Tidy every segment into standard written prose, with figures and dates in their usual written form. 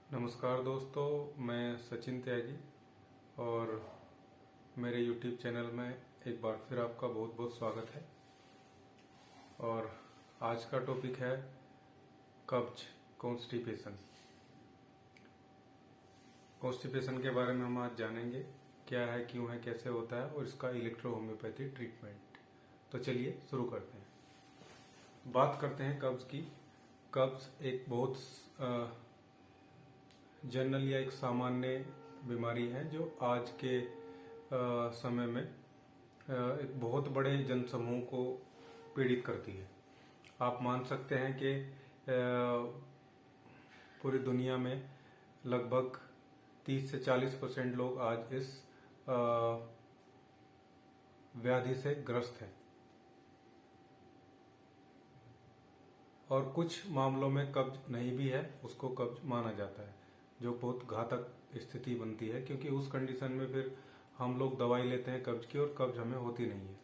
नमस्कार दोस्तों, मैं सचिन त्यागी और मेरे YouTube चैनल में एक बार फिर आपका बहुत बहुत स्वागत है। और आज का टॉपिक है कब्ज, कॉन्स्टिपेशन। कॉन्स्टिपेशन के बारे में हम आज जानेंगे, क्या है, क्यों है, कैसे होता है और इसका इलेक्ट्रो होम्योपैथी ट्रीटमेंट। तो चलिए शुरू करते हैं। बात करते हैं कब्ज की। कब्ज एक बहुत जनरल या एक सामान्य बीमारी है जो आज के समय में एक बहुत बड़े जनसमूह को पीड़ित करती है। आप मान सकते हैं कि पूरी दुनिया में लगभग 30 से 40% लोग आज इस व्याधि से ग्रस्त हैं और कुछ मामलों में कब्ज नहीं भी है, उसको कब्ज माना जाता है, जो बहुत घातक स्थिति बनती है क्योंकि उस कंडीशन में फिर हम लोग दवाई लेते हैं कब्ज की और कब्ज हमें होती नहीं है।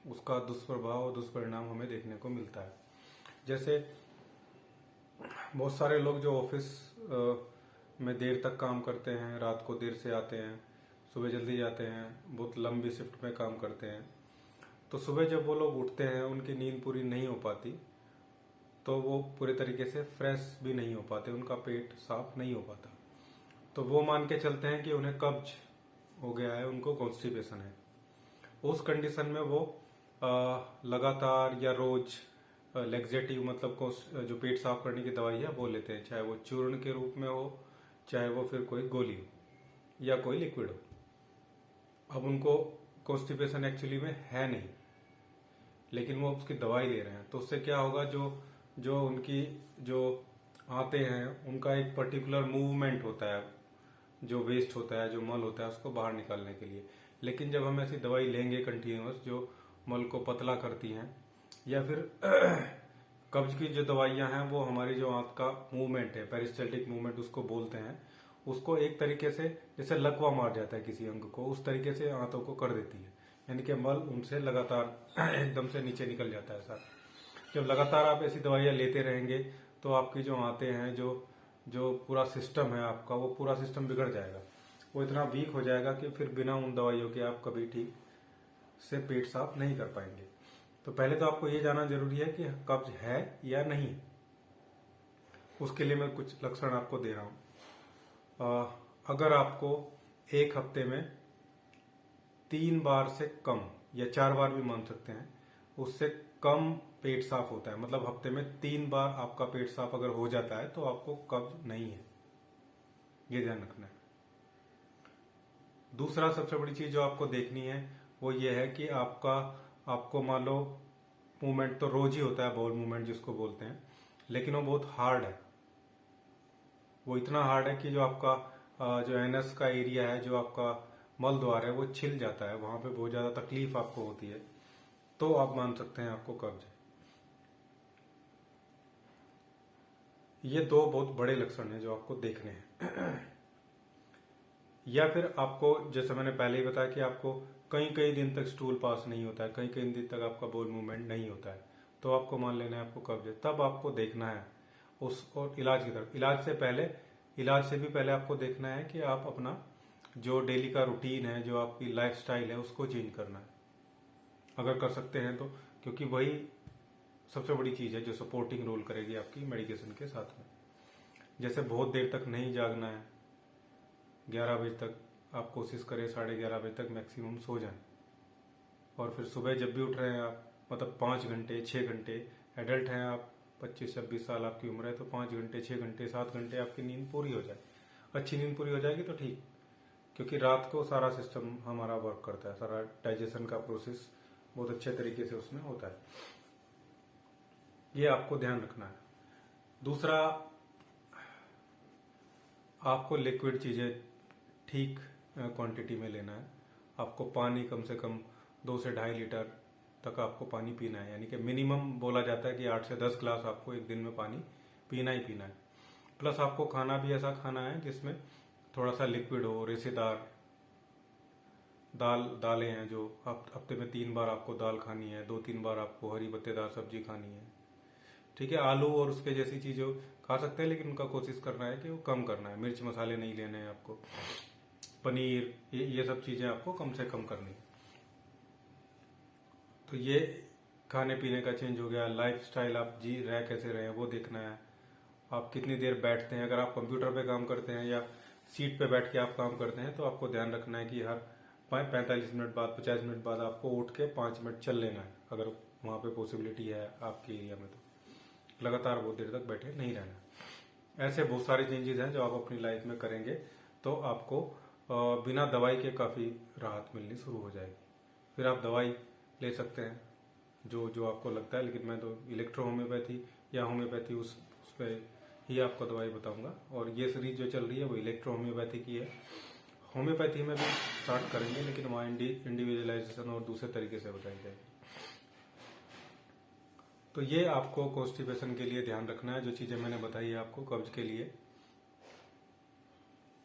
उसका दुष्प्रभाव और दुष्परिणाम हमें देखने को मिलता है। जैसे बहुत सारे लोग जो ऑफिस में देर तक काम करते हैं, रात को देर से आते हैं, सुबह जल्दी जाते हैं, बहुत लंबी शिफ्ट में काम करते हैं, तो सुबह जब वो लोग उठते हैं उनकी नींद पूरी नहीं हो पाती, तो वो पूरे तरीके से फ्रेश भी नहीं हो पाते, उनका पेट साफ नहीं हो पाता, तो वो मान के चलते हैं कि उन्हें कब्ज हो गया है, उनको कॉन्स्टिपेशन है। उस कंडीशन में वो लगातार या रोज लेक्सेटिव मतलब जो पेट साफ करने की दवाई है वो लेते हैं, चाहे वो चूर्ण के रूप में हो, चाहे वो फिर कोई गोली हो या कोई लिक्विड हो। अब उनको कॉन्स्टिपेशन एक्चुअली में है नहीं, लेकिन वो उसकी दवाई ले रहे हैं, तो उससे क्या होगा, जो उनकी जो आते हैं उनका एक पर्टिकुलर मूवमेंट होता है, जो वेस्ट होता है, जो मल होता है, उसको बाहर निकालने के लिए। लेकिन जब हम ऐसी दवाई लेंगे कंटिन्यूअस जो मल को पतला करती हैं, या फिर कब्ज की जो दवाइयां हैं वो हमारी जो आंत का मूवमेंट है, पेरिस्टाल्टिक मूवमेंट उसको बोलते हैं, उसको एक तरीके से जैसे लकवा मार जाता है किसी अंग को, उस तरीके से आंतों को कर देती है, यानी कि मल उनसे लगातार एकदम से नीचे निकल जाता है सर। जब लगातार आप ऐसी दवाइयां लेते रहेंगे तो आपकी जो आंतें हैं, जो पूरा सिस्टम है आपका, वो पूरा सिस्टम बिगड़ जाएगा, वो इतना वीक हो जाएगा कि फिर बिना उन दवाइयों के आप कभी ठीक से पेट साफ नहीं कर पाएंगे। तो पहले तो आपको ये जानना जरूरी है कि कब्ज है या नहीं। उसके लिए मैं कुछ लक्षण आपको दे रहा हूं। अगर आपको एक हफ्ते में 3 बार से कम या 4 बार भी मान सकते हैं, उससे कम पेट साफ होता है, मतलब हफ्ते में 3 बार आपका पेट साफ अगर हो जाता है तो आपको कब्ज नहीं है, ये ध्यान रखना है। दूसरा सबसे बड़ी चीज जो आपको देखनी है वो ये है कि आपको मान लो मूवमेंट तो रोज ही होता है, बाउल मूवमेंट जिसको बोलते हैं, लेकिन वो बहुत हार्ड है। वो इतना हार्ड है कि जो आपका जो एनस का एरिया है, जो आपका मल द्वार है, वो छिल जाता है, वहां पे बहुत ज्यादा तकलीफ आपको होती है, तो आप मान सकते हैं आपको कब्ज है। ये 2 बहुत बड़े लक्षण हैं जो आपको देखने हैं। या फिर आपको, जैसे मैंने पहले ही बताया कि आपको कई कई दिन तक स्टूल पास नहीं होता है, कई कई दिन तक आपका बोल मूवमेंट नहीं होता है, तो आपको मान लेना है आपको कब्ज है। तब आपको देखना है और इलाज की तरफ। इलाज से भी पहले आपको देखना है कि आप अपना जो डेली का रूटीन है, जो आपकी लाइफस्टाइल है, उसको चेंज करना है, अगर कर सकते हैं तो, क्योंकि वही सबसे बड़ी चीज है जो सपोर्टिंग रोल करेगी आपकी मेडिकेशन के साथ में। जैसे बहुत देर तक नहीं जागना है, 11 बजे तक आप कोशिश करें 11:30 बजे तक मैक्सिमम सो जाएं, और फिर सुबह जब भी उठ रहे हैं आप, मतलब 5 घंटे 6 घंटे, एडल्ट हैं आप, 25-26 साल आपकी उम्र है, तो 5 घंटे 6 घंटे 7 घंटे आपकी नींद पूरी हो जाए। अच्छी नींद पूरी हो जाएगी तो ठीक, क्योंकि रात को सारा सिस्टम हमारा वर्क करता है, सारा डाइजेशन का प्रोसेस बहुत अच्छे तरीके से उसमें होता है। ये आपको ध्यान रखना है। दूसरा, आपको लिक्विड चीजें ठीक क्वांटिटी में लेना है। आपको पानी कम से कम 2 से 2.5 लीटर तक आपको पानी पीना है, यानी कि मिनिमम बोला जाता है कि 8 से 10 ग्लास आपको एक दिन में पानी पीना ही पीना है। प्लस आपको खाना भी ऐसा खाना है जिसमें थोड़ा सा लिक्विड हो, रेशेदार दालें हैं, जो हफ्ते में 3 बार आपको दाल खानी है, 2-3 बार आपको हरी पत्तेदार सब्जी खानी है, ठीक है। आलू और उसके जैसी चीजों खा सकते हैं, लेकिन उनका कोशिश करना है कि वो कम करना है। मिर्च मसाले नहीं लेने हैं आपको, पनीर, ये सब चीजें आपको कम से कम करनी है। तो ये खाने पीने का चेंज हो गया। लाइफ स्टाइल, आप जी रह कैसे रहे हैं वो देखना है। आप कितनी देर बैठते हैं, अगर आप कंप्यूटर पे काम करते हैं या सीट पे बैठ के आप काम करते हैं तो आपको ध्यान रखना है कि हर 45 मिनट बाद, 50 मिनट बाद आपको उठ के 5 मिनट चल लेना है, अगर वहां पे पॉसिबिलिटी है आपके एरिया में। तो लगातार बहुत देर तक बैठे नहीं रहना। ऐसे बहुत सारे चेंजेस हैं जो आप अपनी लाइफ में करेंगे तो आपको बिना दवाई के काफी राहत मिलनी शुरू हो जाएगी। फिर आप दवाई ले सकते हैं जो जो आपको लगता है, लेकिन मैं तो इलेक्ट्रो होम्योपैथी या होम्योपैथी उस पर ही आपको दवाई बताऊंगा। और ये सीरीज जो चल रही है वो इलेक्ट्रो होम्योपैथी की है। होम्योपैथी में भी स्टार्ट करेंगे, लेकिन वहाँ इंडिविजुअलाइजेशन और दूसरे तरीके से बताई जाएगी। तो ये आपको कॉन्स्टिपेशन के लिए ध्यान रखना है, जो चीजें मैंने बताई है आपको कब्ज के लिए।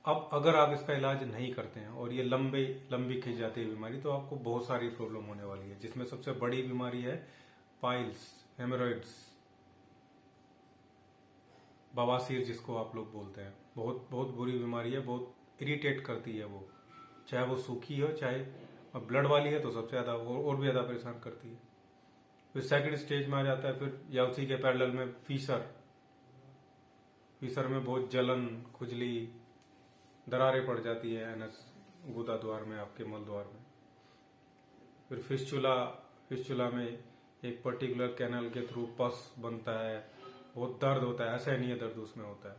अब अगर आप इसका इलाज नहीं करते हैं और ये लंबी खिंच जाती है बीमारी, तो आपको बहुत सारी प्रॉब्लम होने वाली है, जिसमें सबसे बड़ी बीमारी है पाइल्स, हेमोरॉइड्स, बवासीर जिसको आप लोग बोलते हैं। बहुत बहुत बुरी बीमारी है, बहुत इरिटेट करती है वो, चाहे वो सूखी हो चाहे ब्लड वाली है तो सबसे ज्यादा और भी ज्यादा परेशान करती है। फिर सेकंड स्टेज में आ जाता है फिर, या उसी के पैरेलल में फीसर में बहुत जलन, खुजली, दरारें पड़ जाती है एनस गुदा द्वार में, आपके मल द्वार में। फिर फिस्चुला में एक पर्टिकुलर कैनल के थ्रू पस बनता है, बहुत दर्द होता है, ऐसा नहीं है दर्द उसमें होता है।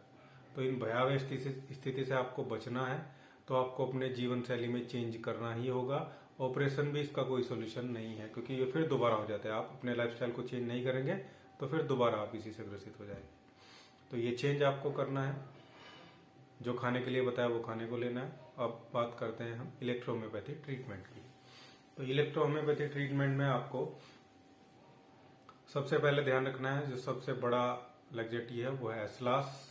तो इन भयावह स्थिति से आपको बचना है तो आपको अपने जीवन शैली में चेंज करना ही होगा। ऑपरेशन भी इसका कोई सोल्यूशन नहीं है, क्योंकि ये फिर दोबारा हो जाता है। आप अपने लाइफस्टाइल को चेंज नहीं करेंगे तो फिर दोबारा आप इसी से ग्रसित हो जाएंगे। तो ये चेंज आपको करना है। जो खाने के लिए बताया वो खाने को लेना है। अब बात करते हैं हम इलेक्ट्रोहोम्योपैथी ट्रीटमेंट की। तो इलेक्ट्रोहोम्योपैथी ट्रीटमेंट में आपको सबसे पहले ध्यान रखना है, जो सबसे बड़ा लग्जेटिव है वो है एस्लास,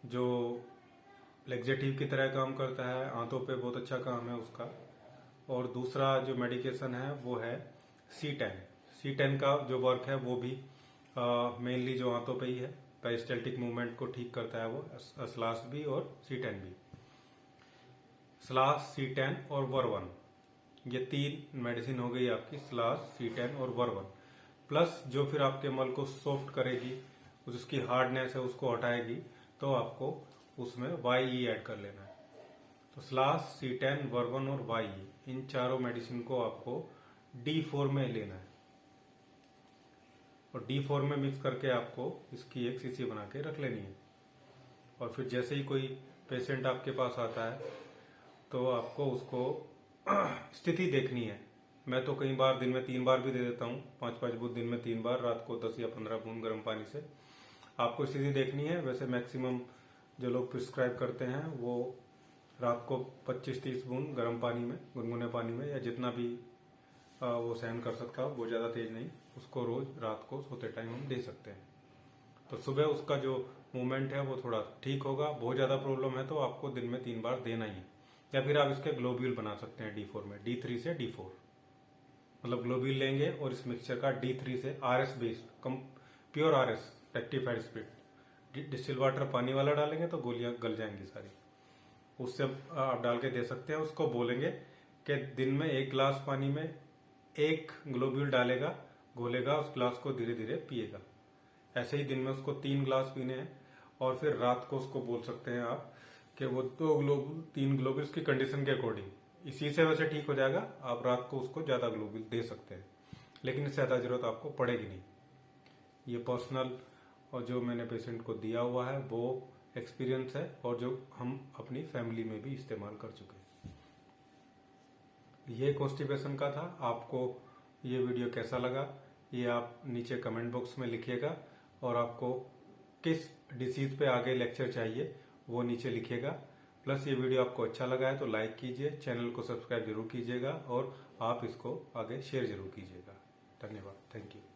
जो लेग्जेटिव की तरह काम करता है, आंतों पे बहुत अच्छा काम है उसका। और दूसरा जो मेडिकेशन है वो है C10 का जो वर्क है वो भी मेनली जो आंतों पे ही है, पेरिस्टल्टिक मूवमेंट को ठीक करता है वो, स्लास भी और C10 भी। स्लास, C10 और वर्वन, ये 3 मेडिसिन हो गई आपकी, स्लास, C10 और वर्वन। प्लस जो फिर आपके मल को सॉफ्ट करेगी, उसकी हार्डनेस है उसको हटाएगी, तो आपको उसमें YE ऐड कर लेना है। तो स्लास, C10, वर्वन और YE, इन चारों मेडिसिन को आपको D4 में लेना है और D4 में मिक्स करके आपको इसकी एक शीशी बना के रख लेनी है। और फिर जैसे ही कोई पेशेंट आपके पास आता है तो आपको उसको स्थिति देखनी है। मैं तो कई बार दिन में 3 बार भी दे देता हूँ, 5-5 बूंद दिन में 3 बार, रात को 10 या 15 बूंद गर्म पानी से। आपको स्थिति देखनी है। वैसे मैक्सिमम जो लोग प्रिस्क्राइब करते हैं वो रात को 25-30 बूंद गर्म पानी में, गुनगुने पानी में, या जितना भी वो सहन कर सकता हो, वो ज्यादा तेज नहीं, उसको रोज रात को सोते टाइम हम दे सकते हैं। तो सुबह उसका जो मूवमेंट है वो थोड़ा ठीक होगा। बहुत ज्यादा प्रॉब्लम है तो आपको दिन में 3 बार देना ही है। या फिर आप इसके ग्लोब्यूल बना सकते हैं D4 में, D3 से D4, मतलब ग्लोब्यूल लेंगे और इस मिक्सचर का D3 से RS based, pure RS rectified spirit, distil water पानी वाला डालेंगे तो गोलियां गल जाएंगी सारी, उससे आप डाल के दे सकते हैं। उसको बोलेंगे कि दिन में 1 गिलास पानी में 1 ग्लोब्यूल डालेगा, घोलेगा, उस गिलास को धीरे धीरे पिएगा। ऐसे ही दिन में उसको 3 गिलास पीने हैं। और फिर रात को उसको बोल सकते हैं आप कि वो 2 ग्लोब्यूल, 3 ग्लोब्यूल की कंडीशन के अकॉर्डिंग, इसी से वैसे ठीक हो जाएगा। आप रात को उसको ज्यादा ग्लोब्यूल दे सकते हैं, लेकिन इससे ज्यादा जरूरत आपको पड़ेगी नहीं। ये पर्सनल और जो मैंने पेशेंट को दिया हुआ है वो एक्सपीरियंस है, और जो हम अपनी फैमिली में भी इस्तेमाल कर चुके हैं। ये कॉन्स्टिपेशन का था। आपको ये वीडियो कैसा लगा ये आप नीचे कमेंट बॉक्स में लिखिएगा, और आपको किस डिसीज पे आगे लेक्चर चाहिए वो नीचे लिखिएगा। प्लस ये वीडियो आपको अच्छा लगा है तो लाइक कीजिए, चैनल को सब्सक्राइब जरूर कीजिएगा, और आप इसको आगे शेयर जरूर कीजिएगा। धन्यवाद, थैंक यू।